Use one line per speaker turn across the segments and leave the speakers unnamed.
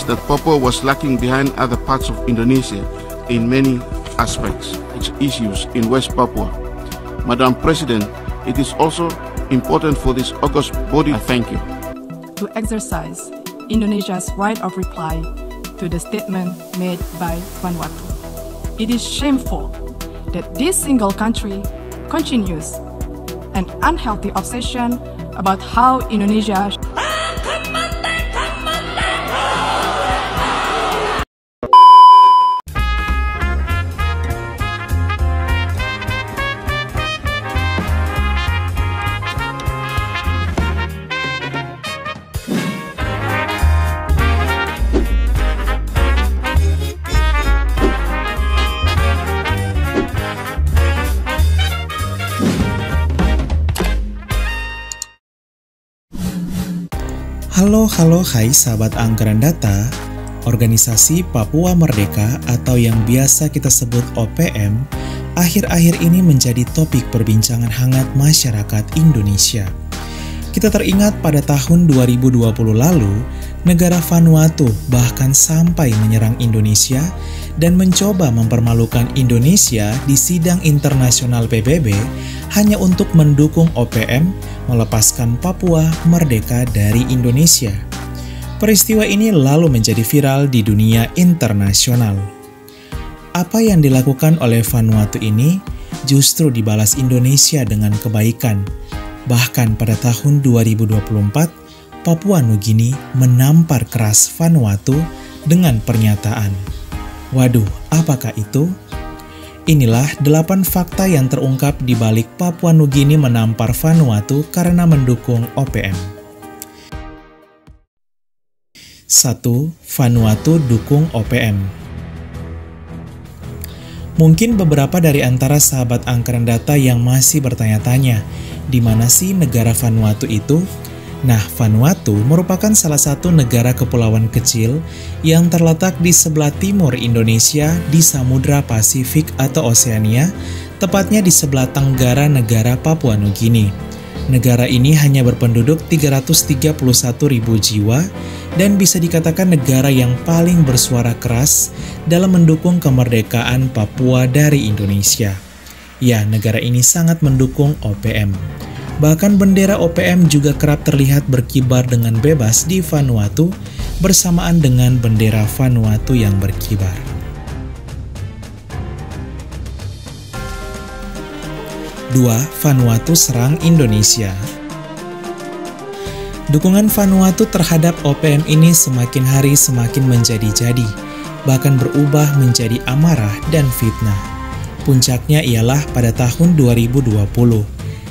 is that Papua was lacking behind other parts of Indonesia in many aspects, its issues in West Papua. Madam President, it is also important for this august body. I thank you.
To exercise Indonesia's right of reply to the statement made by Vanuatu. It is shameful that this single country continues an unhealthy obsession about how Indonesia
Halo, hai sahabat anggaran data. Organisasi Papua Merdeka atau yang biasa kita sebut OPM, akhir-akhir ini menjadi topik perbincangan hangat masyarakat Indonesia. Kita teringat pada tahun 2020 lalu, negara Vanuatu bahkan sampai menyerang Indonesia dan mencoba mempermalukan Indonesia di sidang internasional PBB hanya untuk mendukung OPM melepaskan Papua merdeka dari Indonesia. Peristiwa ini lalu menjadi viral di dunia internasional. Apa yang dilakukan oleh Vanuatu ini justru dibalas Indonesia dengan kebaikan. Bahkan pada tahun 2024, Papua Nugini menampar keras Vanuatu dengan pernyataan. Waduh, apakah itu? Inilah 8 fakta yang terungkap di balik Papua Nugini menampar Vanuatu karena mendukung OPM. 1. Vanuatu dukung OPM. Mungkin beberapa dari antara sahabat anggaran data yang masih bertanya-tanya, di mana sih negara Vanuatu itu? Nah, Vanuatu merupakan salah satu negara kepulauan kecil yang terletak di sebelah timur Indonesia di Samudra Pasifik atau Oseania, tepatnya di sebelah tenggara negara Papua Nugini. Negara ini hanya berpenduduk 331.000 jiwa dan bisa dikatakan negara yang paling bersuara keras dalam mendukung kemerdekaan Papua dari Indonesia. Ya, negara ini sangat mendukung OPM. Bahkan bendera OPM juga kerap terlihat berkibar dengan bebas di Vanuatu bersamaan dengan bendera Vanuatu yang berkibar. 2. Vanuatu serang Indonesia. Dukungan Vanuatu terhadap OPM ini semakin hari semakin menjadi-jadi, bahkan berubah menjadi amarah dan fitnah. Puncaknya ialah pada tahun 2020.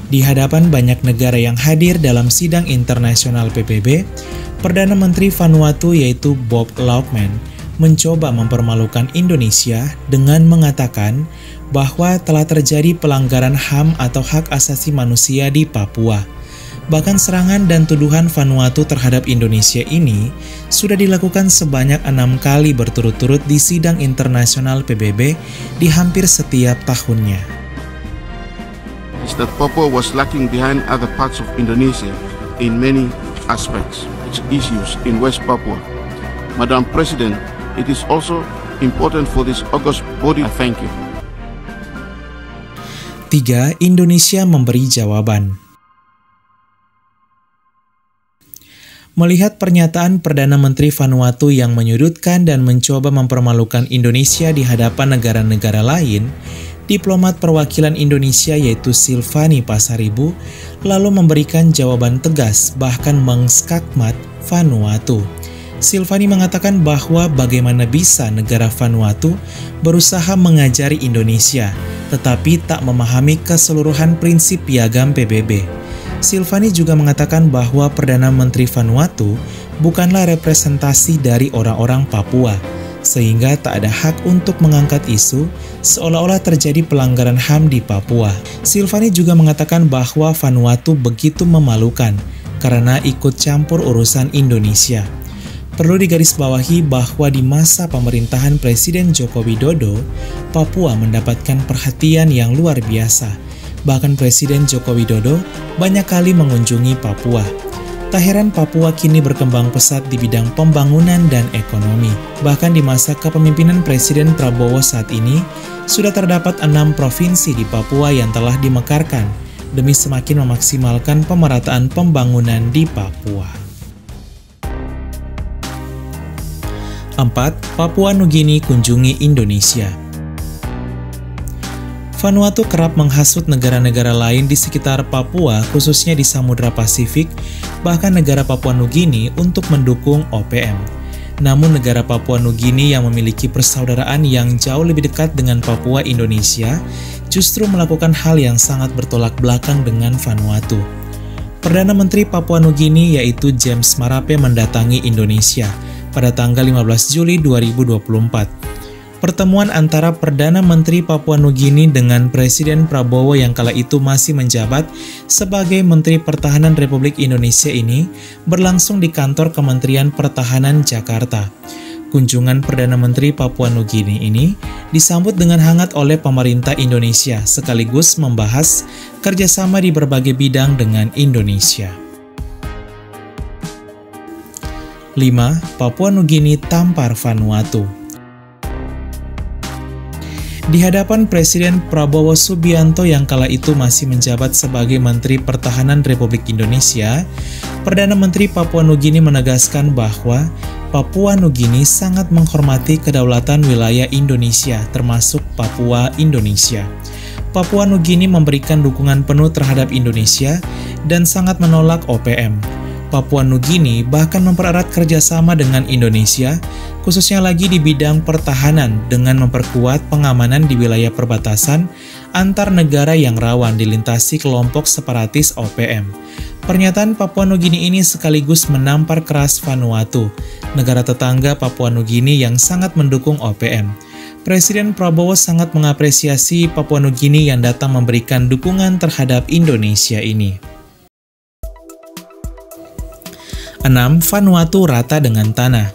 Di hadapan banyak negara yang hadir dalam sidang internasional PBB, Perdana Menteri Vanuatu yaitu Bob Laukman mencoba mempermalukan Indonesia dengan mengatakan bahwa telah terjadi pelanggaran HAM atau hak asasi manusia di Papua. Bahkan serangan dan tuduhan Vanuatu terhadap Indonesia ini sudah dilakukan sebanyak 6 kali berturut-turut di sidang internasional PBB di hampir setiap tahunnya.
That Papua was lacking behind other parts of Indonesia in many aspects, its issues in West Papua. Madam President, it is also important for this august body. I thank you.
3. Indonesia memberi jawaban. Melihat pernyataan Perdana Menteri Vanuatu yang menyudutkan dan mencoba mempermalukan Indonesia di hadapan negara-negara lain, diplomat perwakilan Indonesia yaitu Silvani Pasaribu lalu memberikan jawaban tegas bahkan mengskakmat Vanuatu. Silvani mengatakan bahwa bagaimana bisa negara Vanuatu berusaha mengajari Indonesia tetapi tak memahami keseluruhan prinsip piagam PBB. Silvani juga mengatakan bahwa Perdana Menteri Vanuatu bukanlah representasi dari orang-orang Papua, sehingga tak ada hak untuk mengangkat isu seolah-olah terjadi pelanggaran HAM di Papua. Silvani juga mengatakan bahwa Vanuatu begitu memalukan karena ikut campur urusan Indonesia. Perlu digarisbawahi bahwa di masa pemerintahan Presiden Joko Widodo, Papua mendapatkan perhatian yang luar biasa. Bahkan Presiden Joko Widodo banyak kali mengunjungi Papua. Tak heran Papua kini berkembang pesat di bidang pembangunan dan ekonomi. Bahkan di masa kepemimpinan Presiden Prabowo saat ini, sudah terdapat 6 provinsi di Papua yang telah dimekarkan demi semakin memaksimalkan pemerataan pembangunan di Papua. 4. Papua Nugini kunjungi Indonesia. Vanuatu kerap menghasut negara-negara lain di sekitar Papua, khususnya di Samudra Pasifik, bahkan negara Papua Nugini untuk mendukung OPM. Namun negara Papua Nugini yang memiliki persaudaraan yang jauh lebih dekat dengan Papua Indonesia, justru melakukan hal yang sangat bertolak belakang dengan Vanuatu. Perdana Menteri Papua Nugini yaitu James Marape mendatangi Indonesia pada tanggal 15 Juli 2024. Pertemuan antara Perdana Menteri Papua Nugini dengan Presiden Prabowo yang kala itu masih menjabat sebagai Menteri Pertahanan Republik Indonesia ini berlangsung di kantor Kementerian Pertahanan Jakarta. Kunjungan Perdana Menteri Papua Nugini ini disambut dengan hangat oleh pemerintah Indonesia sekaligus membahas kerjasama di berbagai bidang dengan Indonesia. 5. Papua Nugini tampar Vanuatu. Di hadapan Presiden Prabowo Subianto yang kala itu masih menjabat sebagai Menteri Pertahanan Republik Indonesia, Perdana Menteri Papua Nugini menegaskan bahwa Papua Nugini sangat menghormati kedaulatan wilayah Indonesia, termasuk Papua Indonesia. Papua Nugini memberikan dukungan penuh terhadap Indonesia dan sangat menolak OPM. Papua Nugini bahkan mempererat kerjasama dengan Indonesia, khususnya lagi di bidang pertahanan dengan memperkuat pengamanan di wilayah perbatasan antar negara yang rawan dilintasi kelompok separatis OPM. Pernyataan Papua Nugini ini sekaligus menampar keras Vanuatu, negara tetangga Papua Nugini yang sangat mendukung OPM. Presiden Prabowo sangat mengapresiasi Papua Nugini yang datang memberikan dukungan terhadap Indonesia ini. 6. Vanuatu rata dengan tanah.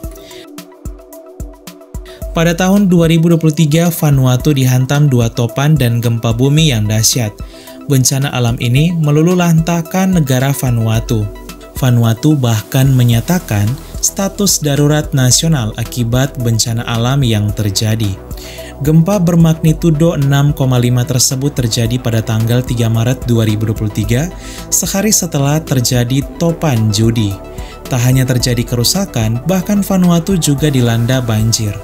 Pada tahun 2023, Vanuatu dihantam 2 topan dan gempa bumi yang dahsyat. Bencana alam ini meluluhlantahkan negara Vanuatu. Vanuatu bahkan menyatakan status darurat nasional akibat bencana alam yang terjadi. Gempa bermagnitudo 6,5 tersebut terjadi pada tanggal 3 Maret 2023, sehari setelah terjadi topan Judi. Tak hanya terjadi kerusakan, bahkan Vanuatu juga dilanda banjir.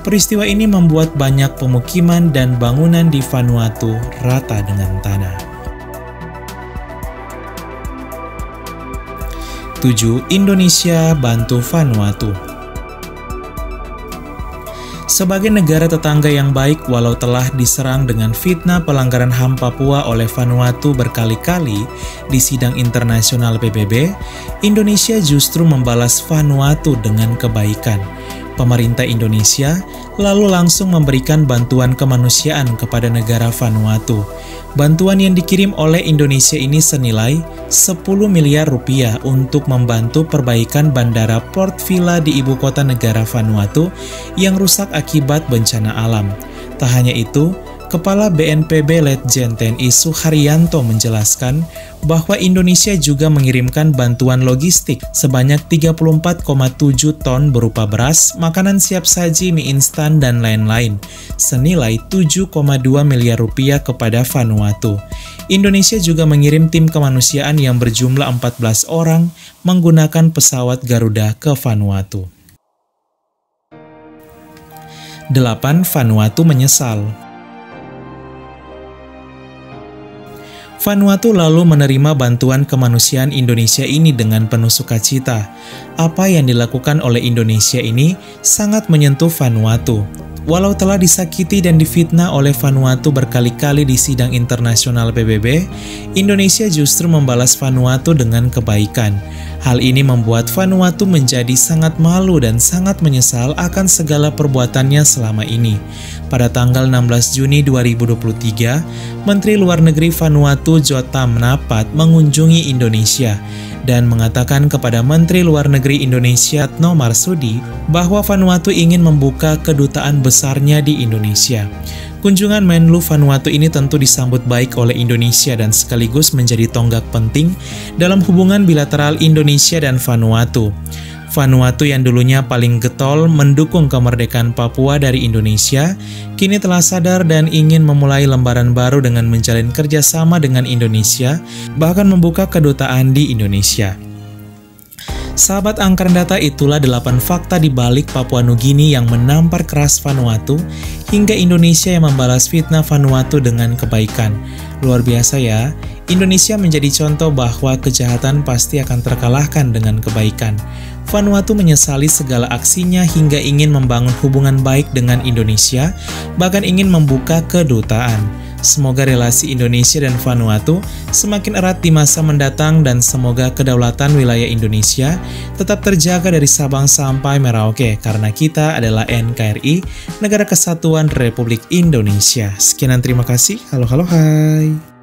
Peristiwa ini membuat banyak pemukiman dan bangunan di Vanuatu rata dengan tanah. 7. Indonesia bantu Vanuatu. Sebagai negara tetangga yang baik, walau telah diserang dengan fitnah pelanggaran HAM Papua oleh Vanuatu berkali-kali di sidang internasional PBB, Indonesia justru membalas Vanuatu dengan kebaikan. Pemerintah Indonesia lalu langsung memberikan bantuan kemanusiaan kepada negara Vanuatu. Bantuan yang dikirim oleh Indonesia ini senilai 10 miliar rupiah untuk membantu perbaikan bandara Port Vila di ibu kota negara Vanuatu yang rusak akibat bencana alam. Tak hanya itu, Kepala BNPB Letjen TNI Suharyanto menjelaskan bahwa Indonesia juga mengirimkan bantuan logistik sebanyak 34,7 ton berupa beras, makanan siap saji, mie instan, dan lain-lain, senilai 7,2 miliar rupiah kepada Vanuatu. Indonesia juga mengirim tim kemanusiaan yang berjumlah 14 orang menggunakan pesawat Garuda ke Vanuatu. 8. Vanuatu menyesal. Vanuatu lalu menerima bantuan kemanusiaan Indonesia ini dengan penuh sukacita. Apa yang dilakukan oleh Indonesia ini sangat menyentuh Vanuatu. Walau telah disakiti dan difitnah oleh Vanuatu berkali-kali di sidang internasional PBB, Indonesia justru membalas Vanuatu dengan kebaikan. Hal ini membuat Vanuatu menjadi sangat malu dan sangat menyesal akan segala perbuatannya selama ini. Pada tanggal 16 Juni 2023, Menteri Luar Negeri Vanuatu Jotam Napat mengunjungi Indonesia dan mengatakan kepada Menteri Luar Negeri Indonesia Retno Marsudi bahwa Vanuatu ingin membuka kedutaan besarnya di Indonesia. Kunjungan Menlu Vanuatu ini tentu disambut baik oleh Indonesia dan sekaligus menjadi tonggak penting dalam hubungan bilateral Indonesia dan Vanuatu. Vanuatu yang dulunya paling getol mendukung kemerdekaan Papua dari Indonesia, kini telah sadar dan ingin memulai lembaran baru dengan menjalin kerjasama dengan Indonesia, bahkan membuka kedutaan di Indonesia. Sahabat Angkatan Data, itulah 8 fakta di balik Papua Nugini yang menampar keras Vanuatu, hingga Indonesia yang membalas fitnah Vanuatu dengan kebaikan. Luar biasa ya, Indonesia menjadi contoh bahwa kejahatan pasti akan terkalahkan dengan kebaikan. Vanuatu menyesali segala aksinya hingga ingin membangun hubungan baik dengan Indonesia, bahkan ingin membuka kedutaan. Semoga relasi Indonesia dan Vanuatu semakin erat di masa mendatang dan semoga kedaulatan wilayah Indonesia tetap terjaga dari Sabang sampai Merauke karena kita adalah NKRI, Negara Kesatuan Republik Indonesia. Sekian dan terima kasih. Halo, hai.